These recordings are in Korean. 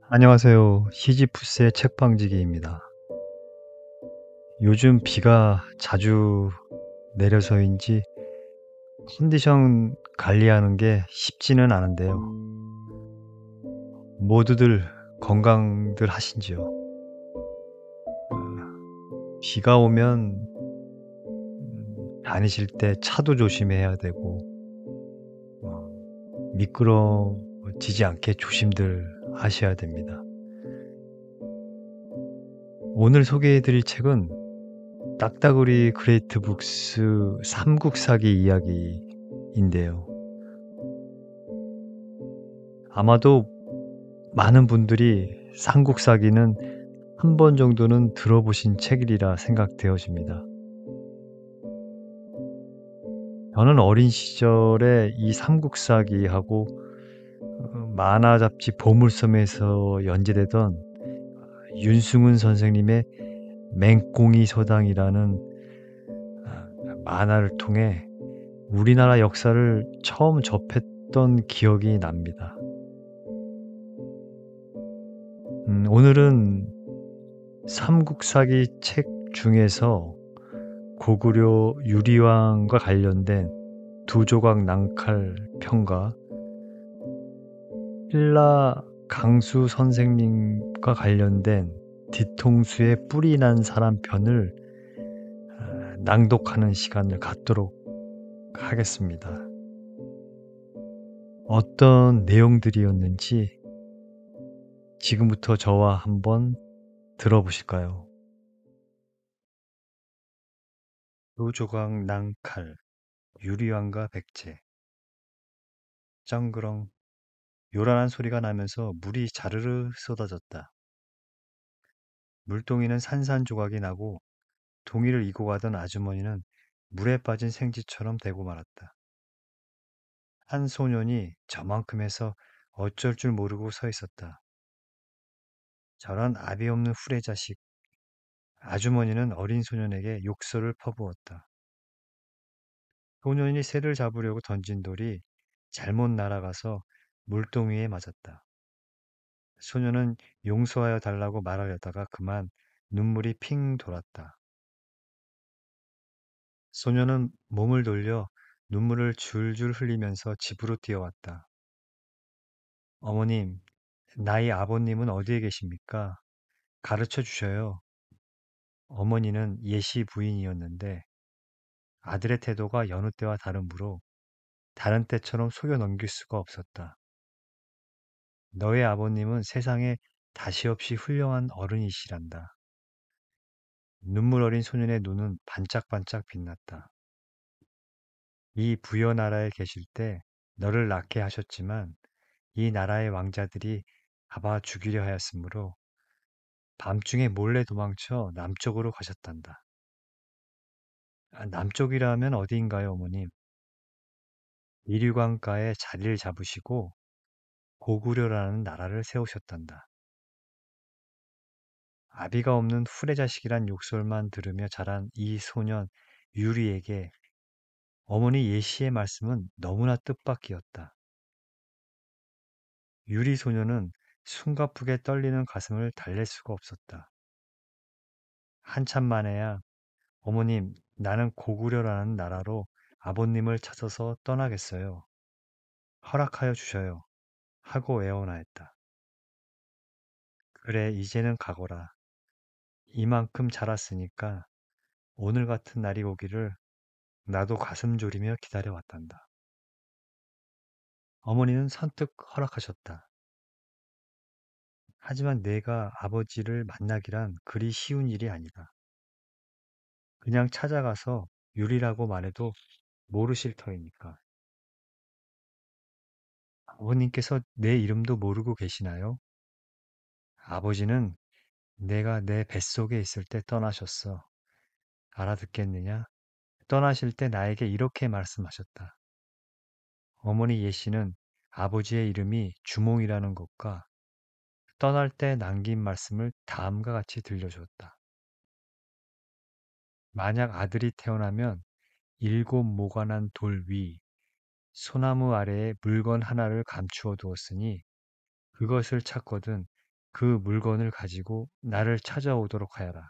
안녕하세요. 시지프스의 책방지기입니다. 요즘 비가 자주 내려서인지 컨디션 관리하는 게 쉽지는 않은데요. 모두들 건강들 하신지요? 비가 오면 다니실 때 차도 조심해야 되고 미끄러지지 않게 조심들 하셔야 됩니다. 오늘 소개해 드릴 책은 딱따구리 그레이트 북스 삼국사기 이야기인데요. 아마도 많은 분들이 삼국사기는 한 번 정도는 들어보신 책이리라 생각되어집니다. 저는 어린 시절에 이 삼국사기하고 만화 잡지 보물섬에서 연재되던 윤승훈 선생님의 맹꽁이 서당이라는 만화를 통해 우리나라 역사를 처음 접했던 기억이 납니다. 오늘은 삼국사기 책 중에서 고구려 유리왕과 관련된 두 조각 낭칼 편과 신라 강수 선생님과 관련된 뒤통수에 뿔이 난 사람 편을 낭독하는 시간을 갖도록 하겠습니다. 어떤 내용들이었는지 지금부터 저와 한번 들어보실까요? 두 조각 낭칼, 유리왕과 백제, 쩡그렁. 요란한 소리가 나면서 물이 자르르 쏟아졌다. 물동이는 산산조각이 나고 동이를 이고 가던 아주머니는 물에 빠진 생쥐처럼 되고 말았다. 한 소년이 저만큼에서 어쩔 줄 모르고 서 있었다. 저런 아비 없는 후레 자식. 아주머니는 어린 소년에게 욕설을 퍼부었다. 소년이 새를 잡으려고 던진 돌이 잘못 날아가서 물동이에 맞았다. 소년은 용서하여 달라고 말하려다가 그만 눈물이 핑 돌았다. 소년은 몸을 돌려 눈물을 줄줄 흘리면서 집으로 뛰어왔다. 어머님, 나의 아버님은 어디에 계십니까? 가르쳐 주셔요. 어머니는 예시 부인이었는데 아들의 태도가 여느 때와 다르므로 다른 때처럼 속여 넘길 수가 없었다. 너의 아버님은 세상에 다시 없이 훌륭한 어른이시란다. 눈물 어린 소년의 눈은 반짝반짝 빛났다. 이 부여 나라에 계실 때 너를 낳게 하셨지만 이 나라의 왕자들이 잡아 죽이려 하였으므로 밤중에 몰래 도망쳐 남쪽으로 가셨단다. 남쪽이라면 어디인가요, 어머님? 이류강가에 자리를 잡으시고 고구려라는 나라를 세우셨단다. 아비가 없는 후레자식이란 욕설만 들으며 자란 이 소년 유리에게 어머니 예시의 말씀은 너무나 뜻밖이었다. 유리 소녀는 숨가쁘게 떨리는 가슴을 달랠 수가 없었다. 한참 만에야 어머님, 나는 고구려라는 나라로 아버님을 찾아서 떠나겠어요. 허락하여 주셔요. 하고 애원하였다. 그래, 이제는 가거라. 이만큼 자랐으니까 오늘 같은 날이 오기를 나도 가슴 졸이며 기다려왔단다. 어머니는 선뜻 허락하셨다. 하지만 내가 아버지를 만나기란 그리 쉬운 일이 아니다. 그냥 찾아가서 유리라고 말해도 모르실 터이니까. 아버님께서 내 이름도 모르고 계시나요? 아버지는 내가 내 뱃속에 있을 때 떠나셨어. 알아듣겠느냐? 떠나실 때 나에게 이렇게 말씀하셨다. 어머니 예씨는 아버지의 이름이 주몽이라는 것과 떠날 때 남긴 말씀을 다음과 같이 들려주었다. 만약 아들이 태어나면 일곱 모관한 돌 위, 소나무 아래에 물건 하나를 감추어 두었으니 그것을 찾거든 그 물건을 가지고 나를 찾아오도록 하여라.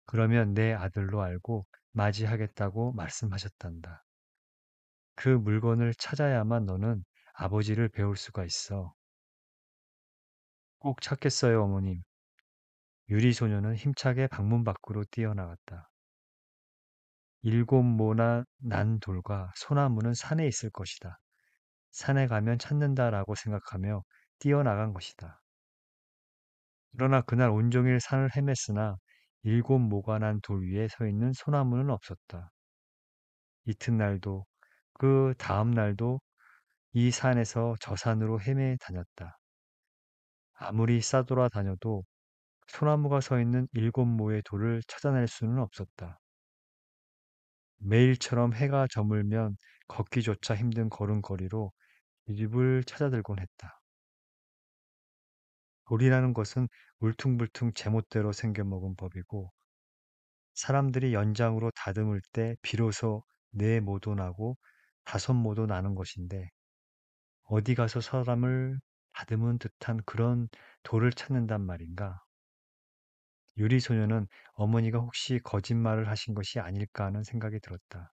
그러면 내 아들로 알고 맞이하겠다고 말씀하셨단다. 그 물건을 찾아야만 너는 아버지를 배울 수가 있어. 꼭 찾겠어요, 어머님. 유리 소녀는 힘차게 방문 밖으로 뛰어나갔다. 일곱 모나 난 돌과 소나무는 산에 있을 것이다. 산에 가면 찾는다라고 생각하며 뛰어나간 것이다. 그러나 그날 온종일 산을 헤맸으나 일곱 모가 난 돌 위에 서 있는 소나무는 없었다. 이튿날도 그 다음 날도 이 산에서 저 산으로 헤매 다녔다. 아무리 싸돌아 다녀도 소나무가 서 있는 일곱 모의 돌을 찾아낼 수는 없었다. 매일처럼 해가 저물면 걷기조차 힘든 걸음걸이로 집을 찾아들곤 했다. 돌이라는 것은 울퉁불퉁 제멋대로 생겨먹은 법이고 사람들이 연장으로 다듬을 때 비로소 네 모도 나고 다섯 모도 나는 것인데 어디 가서 사람을 다듬은 듯한 그런 돌을 찾는단 말인가? 유리 소녀는 어머니가 혹시 거짓말을 하신 것이 아닐까 하는 생각이 들었다.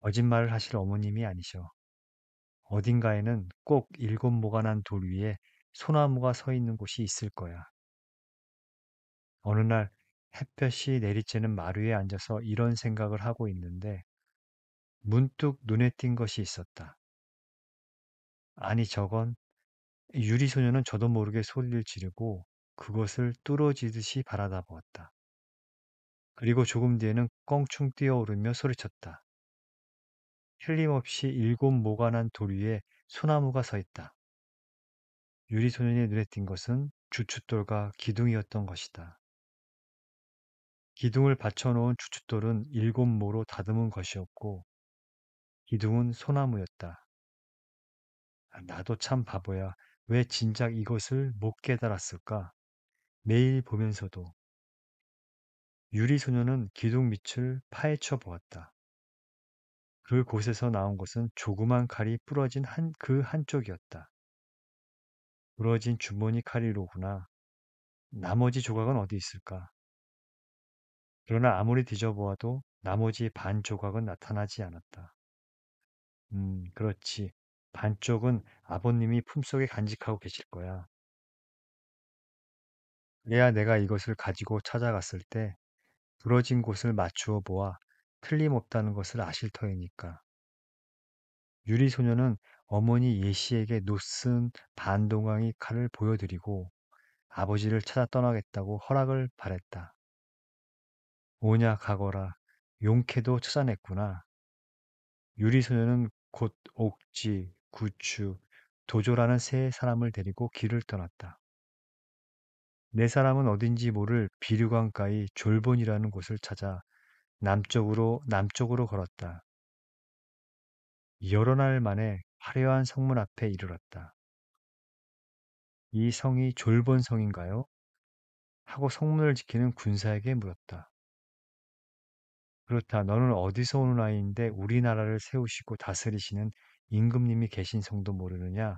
거짓말을 하실 어머님이 아니셔. 어딘가에는 꼭 일곱 모가 난 돌 위에 소나무가 서 있는 곳이 있을 거야. 어느 날 햇볕이 내리쬐는 마루에 앉아서 이런 생각을 하고 있는데 문득 눈에 띈 것이 있었다. 아니 저건 유리 소녀는 저도 모르게 소리를 지르고 그것을 뚫어지듯이 바라다 보았다. 그리고 조금 뒤에는 껑충 뛰어오르며 소리쳤다. 틀림없이 일곱 모가 난 돌 위에 소나무가 서 있다. 유리 소년의 눈에 띈 것은 주춧돌과 기둥이었던 것이다. 기둥을 받쳐놓은 주춧돌은 일곱 모로 다듬은 것이었고 기둥은 소나무였다. 아, 나도 참 바보야. 왜 진작 이것을 못 깨달았을까? 매일 보면서도 유리 소녀는 기둥 밑을 파헤쳐 보았다. 그곳에서 나온 것은 조그만 칼이 부러진 그 한쪽이었다. 부러진 주머니 칼이로구나. 나머지 조각은 어디 있을까? 그러나 아무리 뒤져보아도 나머지 반 조각은 나타나지 않았다. 그렇지. 반쪽은 아버님이 품속에 간직하고 계실 거야. 그래야 내가 이것을 가지고 찾아갔을 때 부러진 곳을 맞추어 보아 틀림없다는 것을 아실 터이니까. 유리 소녀는 어머니 예시에게 노쓴 반동강이 칼을 보여드리고 아버지를 찾아 떠나겠다고 허락을 바랬다. 오냐 가거라. 용케도 찾아냈구나. 유리 소녀는 곧 옥지, 구추, 도조라는 세 사람을 데리고 길을 떠났다. 네 사람은 어딘지 모를 비류강가의 졸본이라는 곳을 찾아 남쪽으로 걸었다. 여러 날 만에 화려한 성문 앞에 이르렀다. 이 성이 졸본 성인가요? 하고 성문을 지키는 군사에게 물었다. 그렇다. 너는 어디서 오는 아이인데 우리나라를 세우시고 다스리시는 임금님이 계신 성도 모르느냐?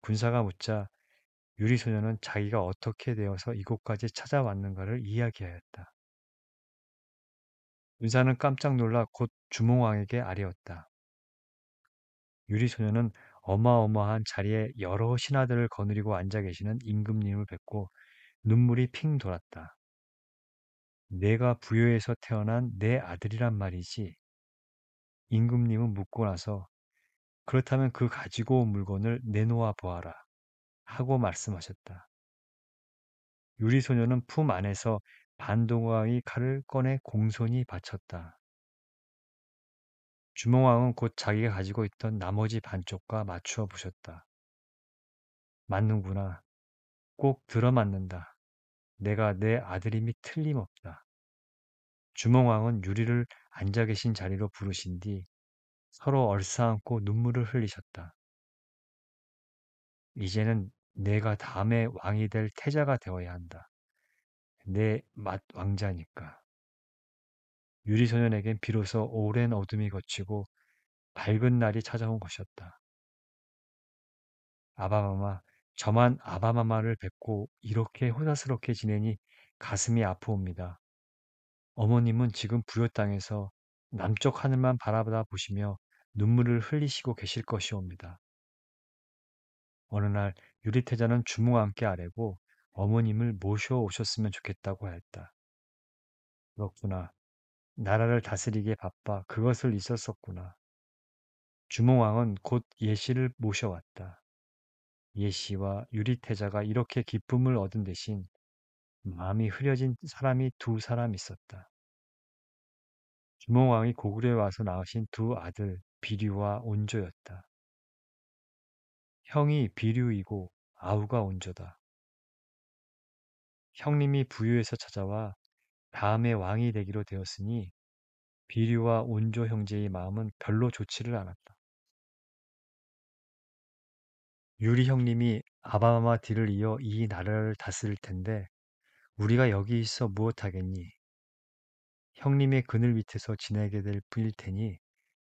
군사가 묻자 유리소녀는 자기가 어떻게 되어서 이곳까지 찾아왔는가를 이야기하였다. 군사는 깜짝 놀라 곧 주몽왕에게 아뢰었다. 유리소녀는 어마어마한 자리에 여러 신하들을 거느리고 앉아 계시는 임금님을 뵙고 눈물이 핑 돌았다. 내가 부여에서 태어난 내 아들이란 말이지. 임금님은 묻고 나서 그렇다면 그 가지고 온 물건을 내놓아 보아라 하고 말씀하셨다. 유리소녀는 품 안에서 반동왕의 칼을 꺼내 공손히 바쳤다. 주몽왕은 곧 자기가 가지고 있던 나머지 반쪽과 맞추어 보셨다. 맞는구나. 꼭 들어맞는다. 내가 내 아들임이 틀림없다. 주몽왕은 유리를 앉아 계신 자리로 부르신 뒤 서로 얼싸안고 눈물을 흘리셨다. 이제는 내가 다음에 왕이 될 태자가 되어야 한다. 내 맏 왕자니까. 유리소년에겐 비로소 오랜 어둠이 걷히고 밝은 날이 찾아온 것이었다. 아바마마, 저만 아바마마를 뵙고 이렇게 호사스럽게 지내니 가슴이 아프옵니다. 어머님은 지금 부여 땅에서 남쪽 하늘만 바라보다 보시며 눈물을 흘리시고 계실 것이옵니다. 어느 날 유리태자는 주몽왕께 아뢰고 어머님을 모셔오셨으면 좋겠다고 하였다. 그렇구나. 나라를 다스리기에 바빠 그것을 있었었구나. 주몽왕은 곧 예씨를 모셔왔다. 예씨와 유리태자가 이렇게 기쁨을 얻은 대신 마음이 흐려진 사람이 두 사람 있었다. 주몽왕이 고구려에 와서 낳으신 두 아들 비류와 온조였다. 형이 비류이고 아우가 온조다. 형님이 부유에서 찾아와 다음에 왕이 되기로 되었으니 비류와 온조 형제의 마음은 별로 좋지를 않았다. 유리 형님이 아바마마 뒤를 이어 이 나라를 다스릴 텐데 우리가 여기 있어 무엇하겠니? 형님의 그늘 밑에서 지내게 될 뿐일 테니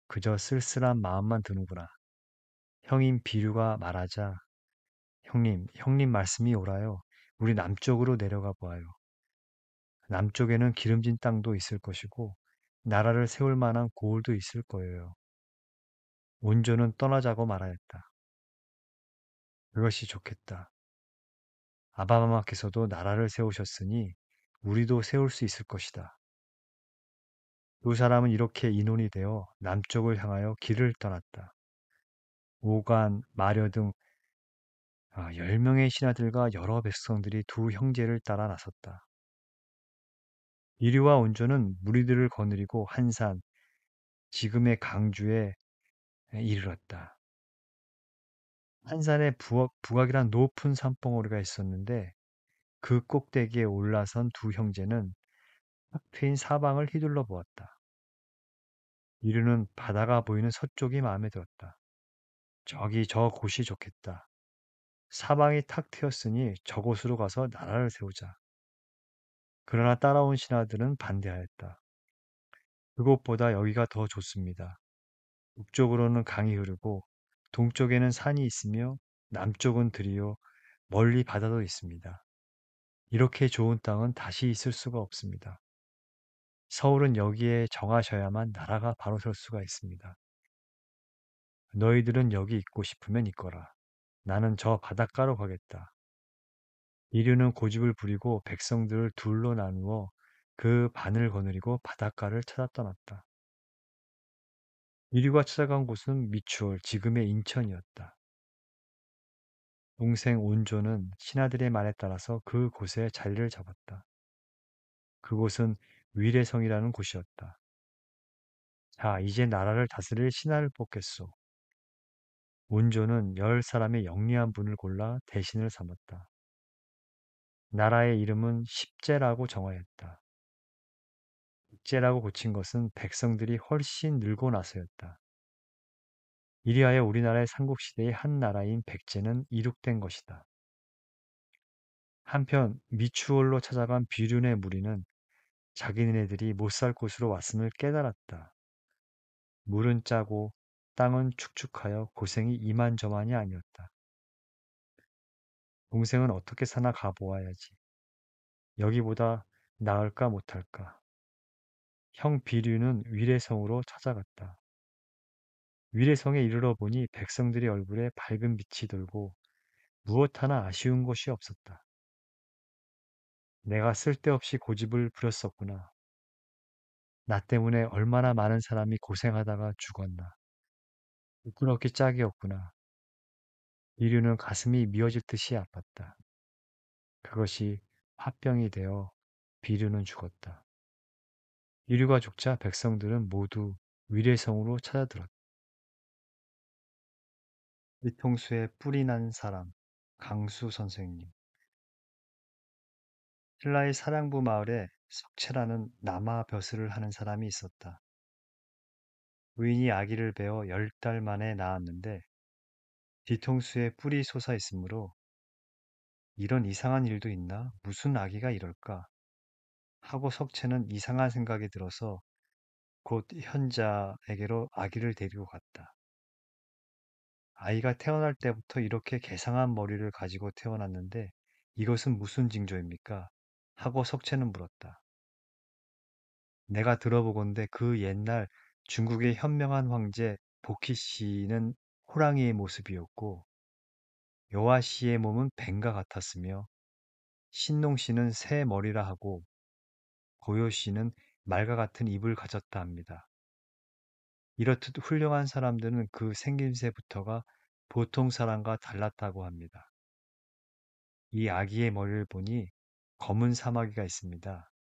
그저 쓸쓸한 마음만 드는구나. 형인 비류가 말하자 형님 말씀이 옳아요. 우리 남쪽으로 내려가 보아요. 남쪽에는 기름진 땅도 있을 것이고 나라를 세울 만한 고을도 있을 거예요. 온조는 떠나자고 말하였다. 그것이 좋겠다. 아바마마께서도 나라를 세우셨으니 우리도 세울 수 있을 것이다. 두 사람은 이렇게 인혼이 되어 남쪽을 향하여 길을 떠났다. 오간, 마려 등 10명의 신하들과 여러 백성들이 두 형제를 따라 나섰다. 이리와 온조는 무리들을 거느리고 한산, 지금의 강주에 이르렀다. 한산에 북악이란 높은 산봉우리가 있었는데 그 꼭대기에 올라선 두 형제는 탁 트인 사방을 휘둘러 보았다. 이르는 바다가 보이는 서쪽이 마음에 들었다. 저기 저 곳이 좋겠다. 사방이 탁 트였으니 저곳으로 가서 나라를 세우자. 그러나 따라온 신하들은 반대하였다. 그곳보다 여기가 더 좋습니다. 북쪽으로는 강이 흐르고 동쪽에는 산이 있으며 남쪽은 들이요 멀리 바다도 있습니다. 이렇게 좋은 땅은 다시 있을 수가 없습니다. 서울은 여기에 정하셔야만 나라가 바로 설 수가 있습니다. 너희들은 여기 있고 싶으면 있거라. 나는 저 바닷가로 가겠다. 이류는 고집을 부리고 백성들을 둘로 나누어 그 반을 거느리고 바닷가를 찾아 떠났다. 이류가 찾아간 곳은 미추홀, 지금의 인천이었다. 동생 온조는 신하들의 말에 따라서 그 곳에 자리를 잡았다. 그곳은 위례성이라는 곳이었다. 자, 이제 나라를 다스릴 신하를 뽑겠소. 온조는 10사람의 영리한 분을 골라 대신을 삼았다. 나라의 이름은 십제라고 정하였다. 십제라고 고친 것은 백성들이 훨씬 늙고 나서였다. 이리하여 우리나라의 삼국시대의 한 나라인 백제는 이룩된 것이다. 한편 미추홀로 찾아간 비륜의 무리는 자기네들이 못 살 곳으로 왔음을 깨달았다. 물은 짜고 땅은 축축하여 고생이 이만저만이 아니었다. 동생은 어떻게 사나 가보아야지. 여기보다 나을까 못할까. 형 비류는 위례성으로 찾아갔다. 위례성에 이르러 보니 백성들의 얼굴에 밝은 빛이 돌고 무엇 하나 아쉬운 것이 없었다. 내가 쓸데없이 고집을 부렸었구나. 나 때문에 얼마나 많은 사람이 고생하다가 죽었나. 부끄럽기 짝이었구나. 이류는 가슴이 미어질 듯이 아팠다. 그것이 화병이 되어 비류는 죽었다. 이류가 죽자 백성들은 모두 위례성으로 찾아들었다. 뒤통수에 뿔이 난 사람, 강수 선생님. 신라의 사량부 마을에 석채라는 남아 벼슬을 하는 사람이 있었다. 부인이 아기를 베어 10달 만에 낳았는데 뒤통수에 뿔이 솟아 있으므로 이런 이상한 일도 있나? 무슨 아기가 이럴까? 하고 석채는 이상한 생각이 들어서 곧 현자에게로 아기를 데리고 갔다. 아이가 태어날 때부터 이렇게 개상한 머리를 가지고 태어났는데 이것은 무슨 징조입니까? 하고 석채는 물었다. 내가 들어보건대 그 옛날 중국의 현명한 황제 보키 씨는 호랑이의 모습이었고 여화 씨의 몸은 뱀과 같았으며 신농 씨는 새 머리라 하고 고요 씨는 말과 같은 입을 가졌다 합니다. 이렇듯 훌륭한 사람들은 그 생김새부터가 보통 사람과 달랐다고 합니다. 이 아기의 머리를 보니 검은 사마귀가 있습니다.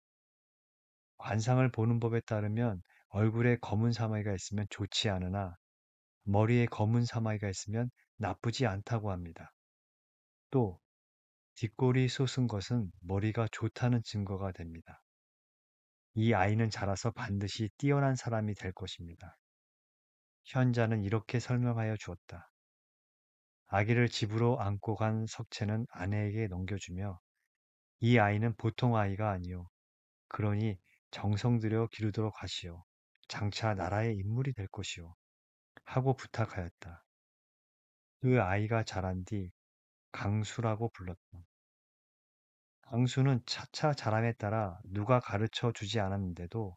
관상을 보는 법에 따르면 얼굴에 검은 사마귀가 있으면 좋지 않으나 머리에 검은 사마귀가 있으면 나쁘지 않다고 합니다. 또 뒷골이 솟은 것은 머리가 좋다는 증거가 됩니다. 이 아이는 자라서 반드시 뛰어난 사람이 될 것입니다. 현자는 이렇게 설명하여 주었다. 아기를 집으로 안고 간 석채는 아내에게 넘겨주며 이 아이는 보통 아이가 아니요. 그러니 정성 들여 기르도록 하시오. 장차 나라의 인물이 될 것이오. 하고 부탁하였다. 그 아이가 자란 뒤 강수라고 불렀다. 강수는 차차 자람에 따라 누가 가르쳐 주지 않았는데도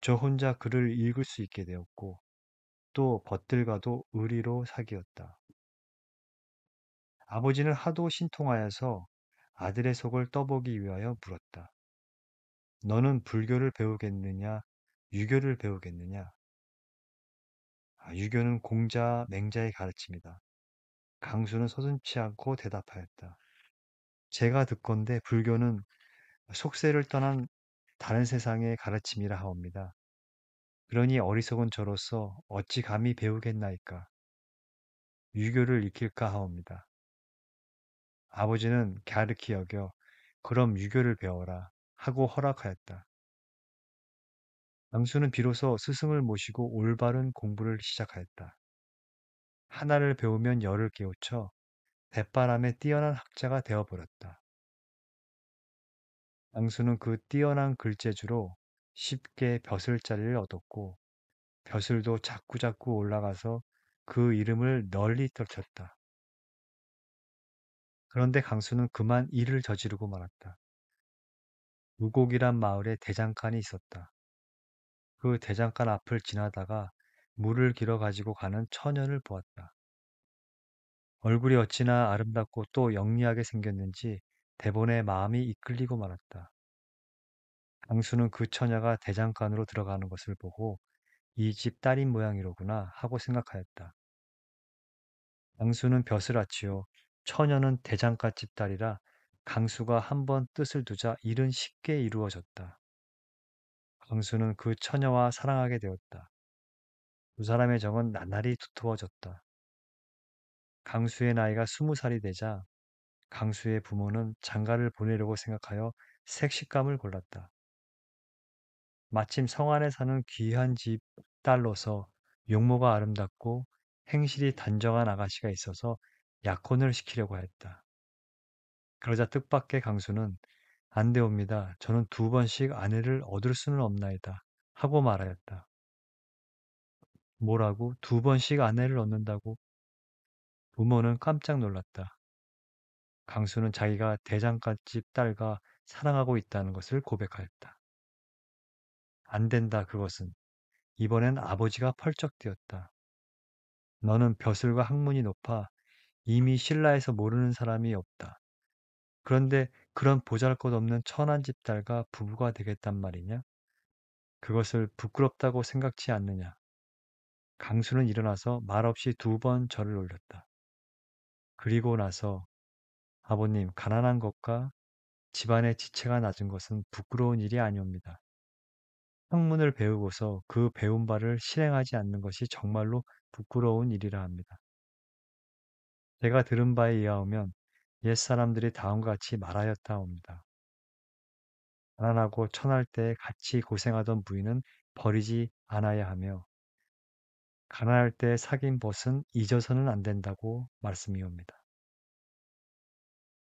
저 혼자 글을 읽을 수 있게 되었고 또 벗들과도 의리로 사귀었다. 아버지는 하도 신통하여서 아들의 속을 떠보기 위하여 물었다. 너는 불교를 배우겠느냐, 유교를 배우겠느냐? 유교는 공자, 맹자의 가르침이다. 강수는 서슴치 않고 대답하였다. 제가 듣건대 불교는 속세를 떠난 다른 세상의 가르침이라 하옵니다. 그러니 어리석은 저로서 어찌 감히 배우겠나이까? 유교를 익힐까 하옵니다. 아버지는 갸륵히 여겨 그럼 유교를 배워라 하고 허락하였다. 강수는 비로소 스승을 모시고 올바른 공부를 시작하였다. 하나를 배우면 열을 깨우쳐 백바람에 뛰어난 학자가 되어버렸다. 강수는 그 뛰어난 글재주로 쉽게 벼슬자리를 얻었고 벼슬도 자꾸자꾸 올라가서 그 이름을 널리 떨쳤다. 그런데 강수는 그만 일을 저지르고 말았다. 무곡이란 마을에 대장간이 있었다. 그 대장간 앞을 지나다가 물을 길어 가지고 가는 처녀를 보았다. 얼굴이 어찌나 아름답고 또 영리하게 생겼는지 대본에 마음이 이끌리고 말았다. 강수는 그 처녀가 대장간으로 들어가는 것을 보고 이 집 딸인 모양이로구나 하고 생각하였다. 강수는 벼슬아치요. 처녀는 대장간집 딸이라 강수가 한번 뜻을 두자 일은 쉽게 이루어졌다. 강수는 그 처녀와 사랑하게 되었다. 두 사람의 정은 나날이 두터워졌다. 강수의 나이가 20살이 되자 강수의 부모는 장가를 보내려고 생각하여 색식감을 골랐다. 마침 성안에 사는 귀한 집 딸로서 용모가 아름답고 행실이 단정한 아가씨가 있어서 약혼을 시키려고 했다. 그러자 뜻밖의 강수는 안 되옵니다. 저는 2번씩 아내를 얻을 수는 없나이다. 하고 말하였다. 뭐라고? 2번씩 아내를 얻는다고? 부모는 깜짝 놀랐다. 강수는 자기가 대장간집 딸과 사랑하고 있다는 것을 고백하였다. 안 된다, 그것은. 이번엔 아버지가 펄쩍 뛰었다. 너는 벼슬과 학문이 높아 이미 신라에서 모르는 사람이 없다. 그런데 그런 보잘것없는 천한 집 딸과 부부가 되겠단 말이냐? 그것을 부끄럽다고 생각지 않느냐? 강수는 일어나서 말없이 2번 절을 올렸다. 그리고 나서 아버님, 가난한 것과 집안의 지체가 낮은 것은 부끄러운 일이 아니옵니다. 학문을 배우고서 그 배운 바를 실행하지 않는 것이 정말로 부끄러운 일이라 합니다. 제가 들은 바에 의하면 옛사람들이 다음과 같이 말하였다옵니다. 가난하고 천할 때 같이 고생하던 부인은 버리지 않아야 하며 가난할 때 사귄 벗은 잊어서는 안 된다고 말씀이옵니다.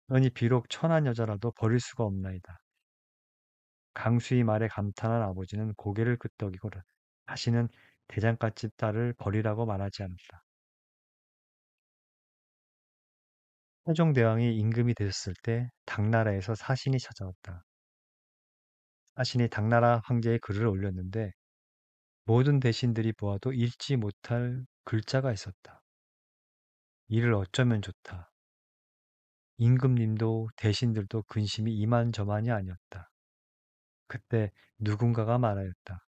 그러니 비록 천한 여자라도 버릴 수가 없나이다. 강수의 말에 감탄한 아버지는 고개를 끄덕이고 다시는 대장갓집 딸을 버리라고 말하지 않았다. 세종대왕이 임금이 되셨을 때 당나라에서 사신이 찾아왔다. 사신이 당나라 황제의 글을 올렸는데 모든 대신들이 보아도 읽지 못할 글자가 있었다. 이를 어쩌면 좋다. 임금님도 대신들도 근심이 이만저만이 아니었다. 그때 누군가가 말하였다.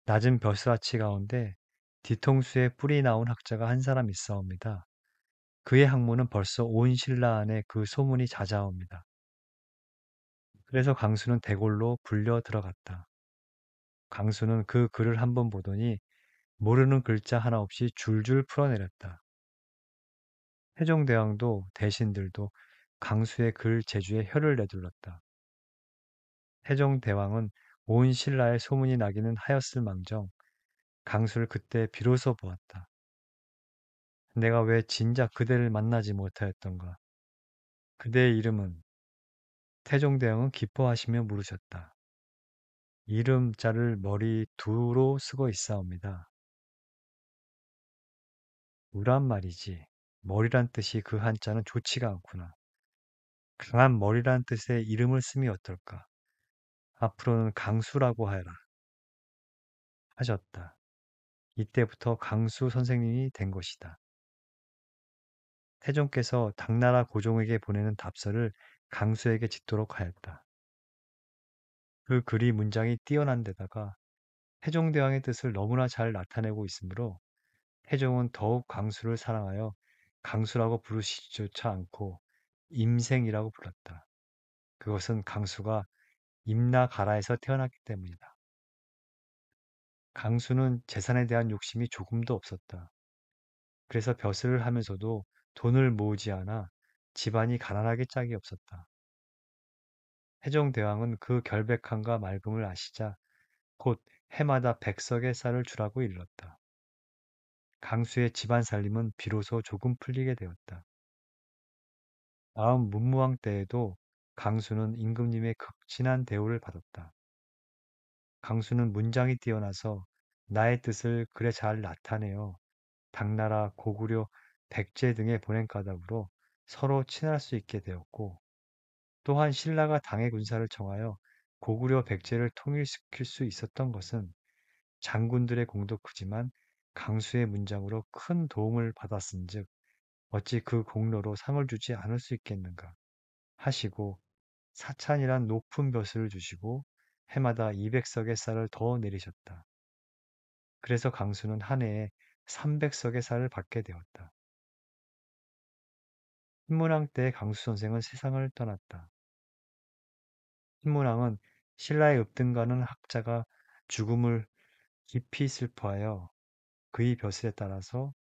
낮은 벼슬아치 가운데 뒤통수에 뿔이 나온 학자가 한 사람 있사옵니다. 그의 학문은 벌써 온 신라 안에 그 소문이 자자옵니다. 그래서 강수는 대궐로 불려 들어갔다. 강수는 그 글을 한번 보더니 모르는 글자 하나 없이 줄줄 풀어내렸다. 세종대왕도 대신들도 강수의 글 제주에 혀를 내둘렀다. 세종대왕은 온 신라에 소문이 나기는 하였을 망정 강수를 그때 비로소 보았다. 내가 왜 진작 그대를 만나지 못하였던가. 그대의 이름은 태종대왕은 기뻐하시며 물으셨다. 이름자를 머리 두로 쓰고 있사옵니다. 우란 말이지. 머리란 뜻이 그 한자는 좋지가 않구나. 강한 머리란 뜻의 이름을 쓰면 어떨까? 앞으로는 강수라고 하여라. 하셨다. 이때부터 강수 선생님이 된 것이다. 태종께서 당나라 고종에게 보내는 답서를 강수에게 짓도록 하였다. 그 글이 문장이 뛰어난 데다가 태종대왕의 뜻을 너무나 잘 나타내고 있으므로 태종은 더욱 강수를 사랑하여 강수라고 부르시지조차 않고 임생이라고 불렀다. 그것은 강수가 임나가라에서 태어났기 때문이다. 강수는 재산에 대한 욕심이 조금도 없었다. 그래서 벼슬을 하면서도 돈을 모으지 않아 집안이 가난하게 짝이 없었다. 세종대왕은 그 결백함과 맑음을 아시자 곧 해마다 100석의 쌀을 주라고 일렀다. 강수의 집안 살림은 비로소 조금 풀리게 되었다. 다음 문무왕 때에도 강수는 임금님의 극진한 대우를 받았다. 강수는 문장이 뛰어나서 나의 뜻을 그래 잘 나타내어 당나라, 고구려, 백제 등의 보냄가닥으로 서로 친할 수 있게 되었고 또한 신라가 당해 군사를 청하여 고구려, 백제를 통일시킬 수 있었던 것은 장군들의 공도 크지만 강수의 문장으로 큰 도움을 받았은즉 어찌 그 공로로 상을 주지 않을 수 있겠는가 하시고 사찬이란 높은 벼슬을 주시고 해마다 200석의 쌀을 더 내리셨다. 그래서 강수는 한 해에 300석의 쌀을 받게 되었다. 신문왕 때 강수 선생은 세상을 떠났다. 신문왕은 신라에 읍등가는 학자가 죽음을 깊이 슬퍼하여 그의 벼슬에 따라서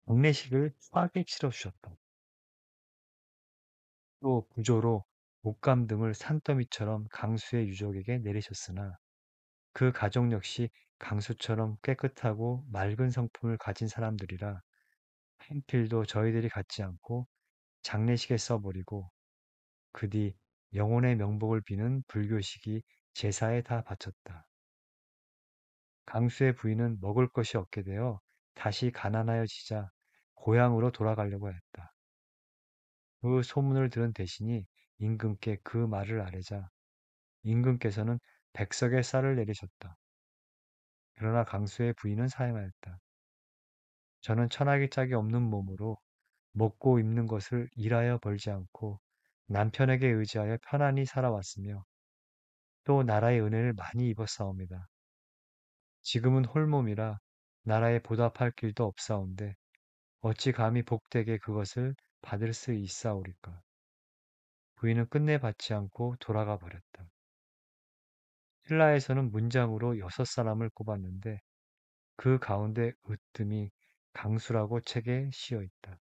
장례식을 후하게 치러주셨다. 또 부조로 옷감 등을 산더미처럼 강수의 유족에게 내리셨으나 그 가족 역시 강수처럼 깨끗하고 맑은 성품을 가진 사람들이라 한 필도 저희들이 갖지 않고 장례식에 써버리고 그 뒤 영혼의 명복을 비는 불교식이 제사에 다 바쳤다. 강수의 부인은 먹을 것이 없게 되어 다시 가난하여지자 고향으로 돌아가려고 했다. 그 소문을 들은 대신이 임금께 그 말을 아뢰자 임금께서는 백석의 쌀을 내리셨다. 그러나 강수의 부인은 사양하였다. 저는 천하기 짝이 없는 몸으로 먹고 입는 것을 일하여 벌지 않고 남편에게 의지하여 편안히 살아왔으며 또 나라의 은혜를 많이 입었사옵니다. 지금은 홀몸이라 나라에 보답할 길도 없사온데 어찌 감히 복되게 그것을 받을 수 있사오리까. 부인은 끝내 받지 않고 돌아가 버렸다. 신라에서는 문장으로 6사람을 꼽았는데 그 가운데 으뜸이 강수라고 책에 씌어 있다.